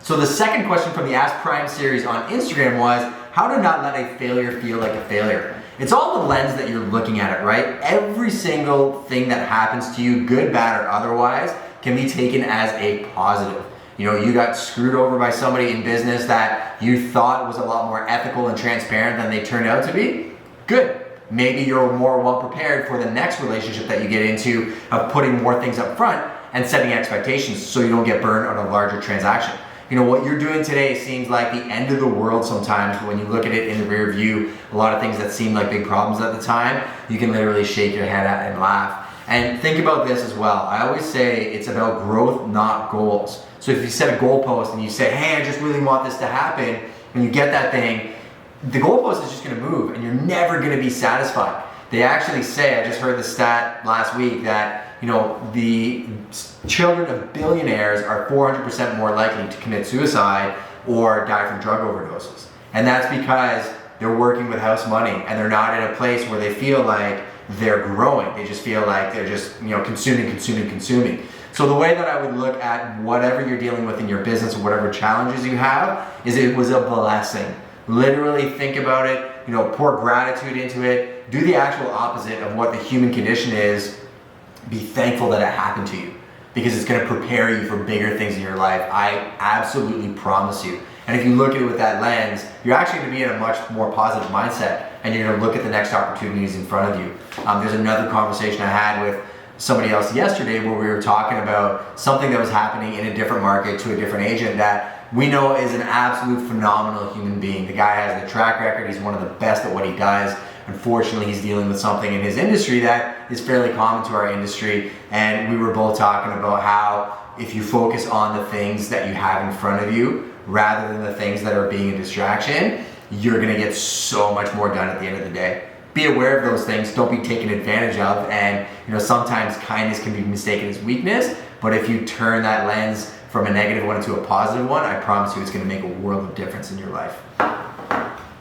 So the second question from the Ask Prime series on Instagram was, how to not let a failure feel like a failure. It's all the lens that you're looking at it, right? Every single thing that happens to you, good, bad, or otherwise, can be taken as a positive. You know, you got screwed over by somebody in business that you thought was a lot more ethical and transparent than they turned out to be. Good. Maybe you're more well prepared for the next relationship that you get into of putting more things up front and setting expectations so you don't get burned on a larger transaction. You know, what you're doing today seems like the end of the world sometimes. When you look at it in the rear view, a lot of things that seem like big problems at the time, you can literally shake your head at and laugh. And think about this as well. I always say it's about growth, not goals. So if you set a goalpost and you say, hey, I just really want this to happen, and you get that thing, the goalpost is just gonna move and you're never gonna be satisfied. They actually say, I just heard the stat last week that, you know, the children of billionaires are 400% more likely to commit suicide or die from drug overdoses. And that's because they're working with house money and they're not in a place where they feel like they're growing. They just feel like they're just, you know, consuming. So the way that I would look at whatever you're dealing with in your business or whatever challenges you have is it was a blessing. Literally think about it, you know, pour gratitude into it, do the actual opposite of what the human condition is. Be thankful that it happened to you because it's going to prepare you for bigger things in your life. I absolutely promise you. And if you look at it with that lens, you're actually going to be in a much more positive mindset and you're going to look at the next opportunities in front of you. There's another conversation I had with somebody else yesterday where we were talking about something that was happening in a different market to a different agent that we know is an absolute phenomenal human being. The guy has the track record. He's one of the best at what he does. Unfortunately, he's dealing with something in his industry that is fairly common to our industry. And we were both talking about how if you focus on the things that you have in front of you rather than the things that are being a distraction, you're gonna get so much more done at the end of the day. Be aware of those things, don't be taken advantage of, and you know, sometimes kindness can be mistaken as weakness, but if you turn that lens from a negative one into a positive one, I promise you it's gonna make a world of difference in your life.